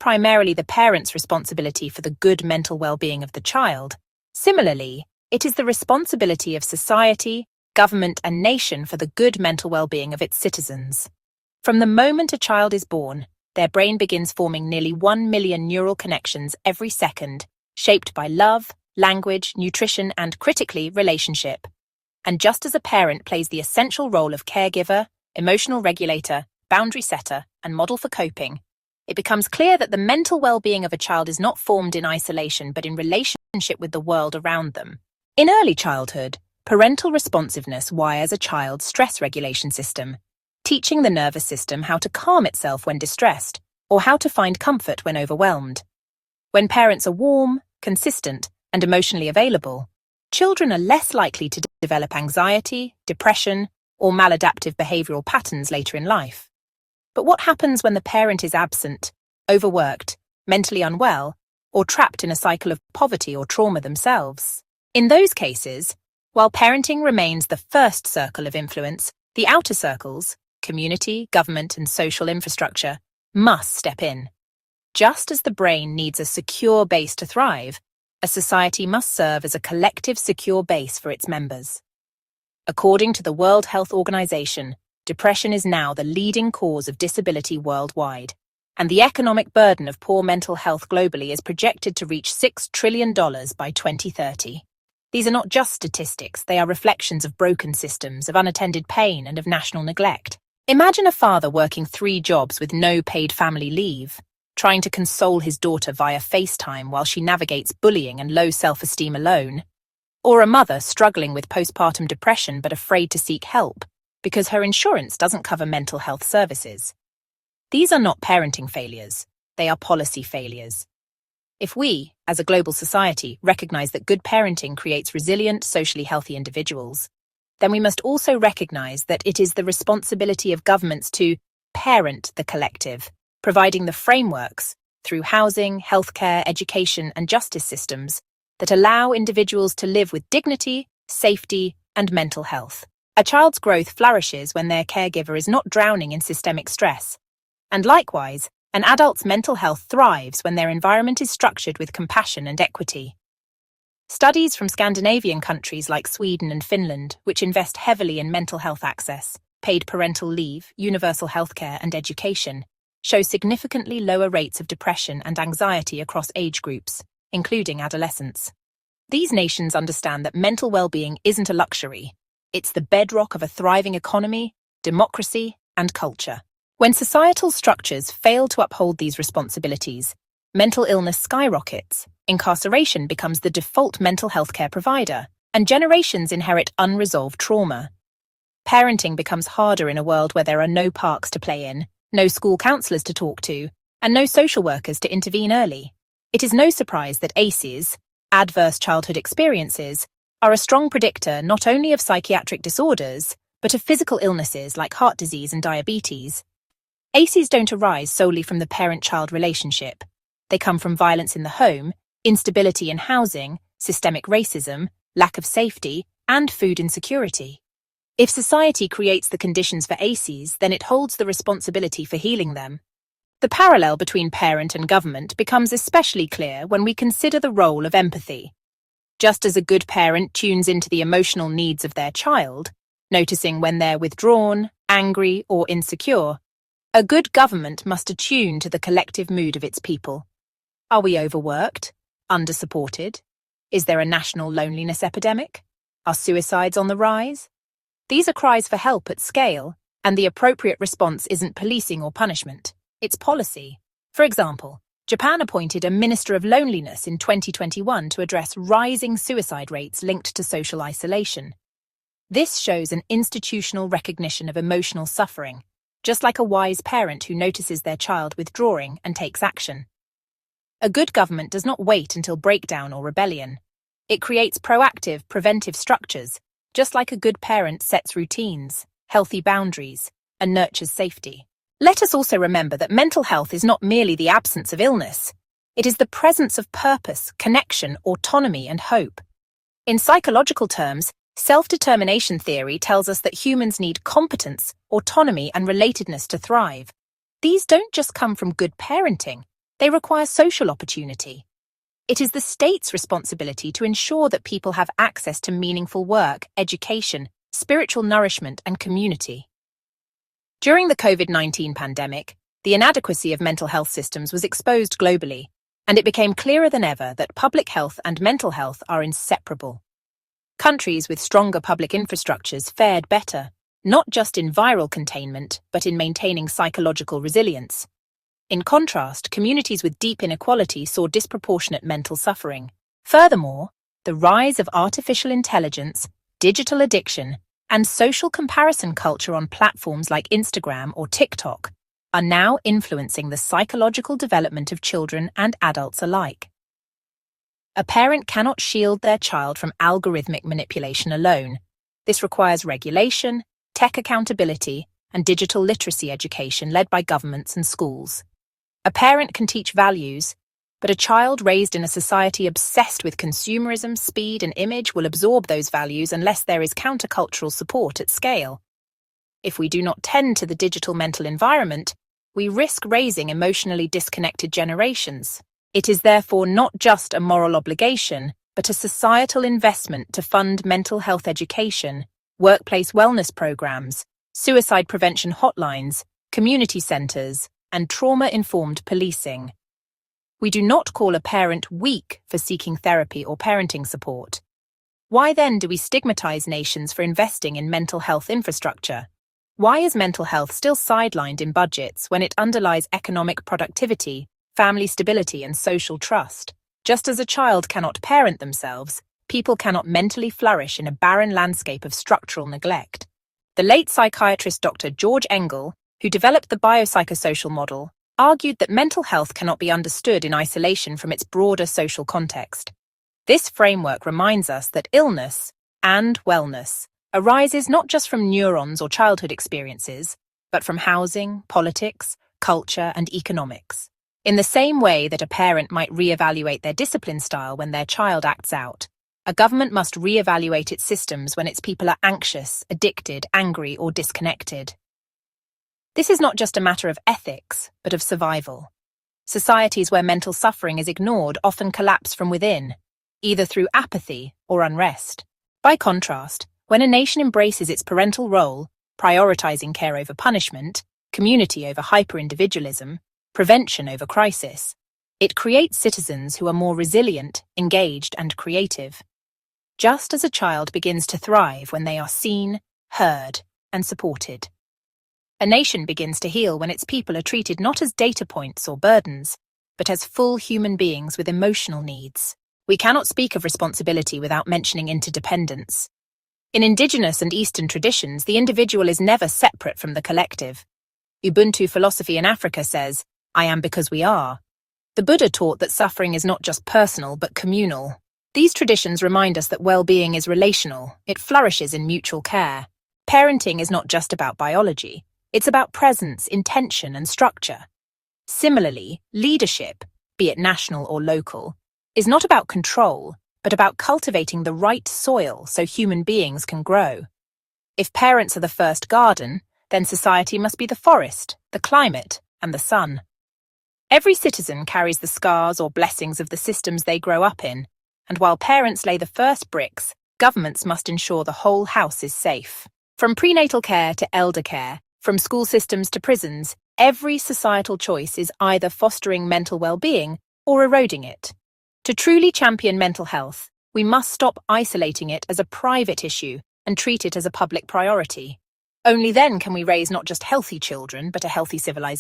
primarily the parent's responsibility for the good mental well-being of the child. Similarly, it is the responsibility of society, government, and nation for the good mental well-being of its citizens. From the moment a child is born, their brain begins forming nearly 1 million neural connections every second, shaped by love, language, nutrition, and, critically, relationship. And just as a parent plays the essential role of caregiver, emotional regulator, boundary setter, and model for coping, it becomes clear that the mental well-being of a child is not formed in isolation but in relationship with the world around them. In early childhood, parental responsiveness wires a child's stress regulation system, teaching the nervous system how to calm itself when distressed, or how to find comfort when overwhelmed. When parents are warm, consistent, and emotionally available, children are less likely to develop anxiety, depression, or maladaptive behavioral patterns later in life. But what happens when the parent is absent, overworked, mentally unwell, or trapped in a cycle of poverty or trauma themselves? In those cases, while parenting remains the first circle of influence, the outer circles, community, government, and social infrastructure, must step in. Just as the brain needs a secure base to thrive, a society must serve as a collective secure base for its members. According to the World Health Organization, depression is now the leading cause of disability worldwide, and the economic burden of poor mental health globally is projected to reach $6 trillion by 2030. These are not just statistics, they are reflections of broken systems, of unattended pain, and of national neglect. Imagine a father working 3 jobs with no paid family leave, trying to console his daughter via FaceTime while she navigates bullying and low self-esteem alone. Or a mother struggling with postpartum depression but afraid to seek help because her insurance doesn't cover mental health services. These are not parenting failures, they are policy failures. If we, as a global society, recognize that good parenting creates resilient, socially healthy individuals, then we must also recognize that it is the responsibility of governments to parent the collective, providing the frameworks, through housing, healthcare, education, and justice systems, that allow individuals to live with dignity, safety, and mental health. A child's growth flourishes when their caregiver is not drowning in systemic stress. And likewise, an adult's mental health thrives when their environment is structured with compassion and equity. Studies from Scandinavian countries like Sweden and Finland, which invest heavily in mental health access, paid parental leave, universal healthcare, and education, show significantly lower rates of depression and anxiety across age groups, including adolescents. These nations understand that mental well-being isn't a luxury. It's the bedrock of a thriving economy, democracy, and culture. When societal structures fail to uphold these responsibilities, mental illness skyrockets, incarceration becomes the default mental health care provider, and generations inherit unresolved trauma. Parenting becomes harder in a world where there are no parks to play in, no school counselors to talk to, and no social workers to intervene early. It is no surprise that ACEs, adverse childhood experiences, are a strong predictor not only of psychiatric disorders, but of physical illnesses like heart disease and diabetes. ACEs don't arise solely from the parent-child relationship. They come from violence in the home, instability in housing, systemic racism, lack of safety, and food insecurity. If society creates the conditions for ACEs, then it holds the responsibility for healing them. The parallel between parent and government becomes especially clear when we consider the role of empathy. Just as a good parent tunes into the emotional needs of their child, noticing when they're withdrawn, angry, or insecure, a good government must attune to the collective mood of its people. Are we overworked? Under-supported? Is there a national loneliness epidemic? Are suicides on the rise? These are cries for help at scale, and the appropriate response isn't policing or punishment. It's policy. For example, Japan appointed a Minister of Loneliness in 2021 to address rising suicide rates linked to social isolation. This shows an institutional recognition of emotional suffering, just like a wise parent who notices their child withdrawing and takes action. A good government does not wait until breakdown or rebellion. It creates proactive, preventive structures, just like a good parent sets routines, healthy boundaries, and nurtures safety. Let us also remember that mental health is not merely the absence of illness. It is the presence of purpose, connection, autonomy, and hope. In psychological terms, self-determination theory tells us that humans need competence, autonomy, and relatedness to thrive. These don't just come from good parenting. They require social opportunity. It is the state's responsibility to ensure that people have access to meaningful work, education, spiritual nourishment, and community. During the COVID-19 pandemic, the inadequacy of mental health systems was exposed globally, and it became clearer than ever that public health and mental health are inseparable. Countries with stronger public infrastructures fared better, not just in viral containment, but in maintaining psychological resilience. In contrast, communities with deep inequality saw disproportionate mental suffering. Furthermore, the rise of artificial intelligence, digital addiction, and social comparison culture on platforms like Instagram or TikTok are now influencing the psychological development of children and adults alike. A parent cannot shield their child from algorithmic manipulation alone. This requires regulation, tech accountability, and digital literacy education led by governments and schools. A parent can teach values, but a child raised in a society obsessed with consumerism, speed, and image will absorb those values unless there is countercultural support at scale. If we do not tend to the digital mental environment, we risk raising emotionally disconnected generations. It is therefore not just a moral obligation, but a societal investment to fund mental health education, workplace wellness programs, suicide prevention hotlines, community centers, and trauma-informed policing. We do not call a parent weak for seeking therapy or parenting support. Why then do we stigmatize nations for investing in mental health infrastructure? Why is mental health still sidelined in budgets when it underlies economic productivity, family stability, and social trust? Just as a child cannot parent themselves, people cannot mentally flourish in a barren landscape of structural neglect. The late psychiatrist Dr. George Engel, who developed the biopsychosocial model, argued that mental health cannot be understood in isolation from its broader social context. This framework reminds us that illness and wellness arises not just from neurons or childhood experiences, but from housing, politics, culture, and economics. In the same way that a parent might reevaluate their discipline style when their child acts out, a government must reevaluate its systems when its people are anxious, addicted, angry, or disconnected. This is not just a matter of ethics, but of survival. Societies where mental suffering is ignored often collapse from within, either through apathy or unrest. By contrast, when a nation embraces its parental role, prioritizing care over punishment, community over hyper-individualism, prevention over crisis, it creates citizens who are more resilient, engaged, and creative. Just as a child begins to thrive when they are seen, heard, and supported. A nation begins to heal when its people are treated not as data points or burdens, but as full human beings with emotional needs. We cannot speak of responsibility without mentioning interdependence. In indigenous and Eastern traditions, the individual is never separate from the collective. Ubuntu philosophy in Africa says, "I am because we are." The Buddha taught that suffering is not just personal but communal. These traditions remind us that well-being is relational. It flourishes in mutual care. Parenting is not just about biology. It's about presence, intention, and structure. Similarly, leadership, be it national or local, is not about control, but about cultivating the right soil so human beings can grow. If parents are the first garden, then society must be the forest, the climate, and the sun. Every citizen carries the scars or blessings of the systems they grow up in, and while parents lay the first bricks, governments must ensure the whole house is safe. From prenatal care to elder care, from school systems to prisons, every societal choice is either fostering mental well-being or eroding it. To truly champion mental health, we must stop isolating it as a private issue and treat it as a public priority. Only then can we raise not just healthy children, but a healthy civilization.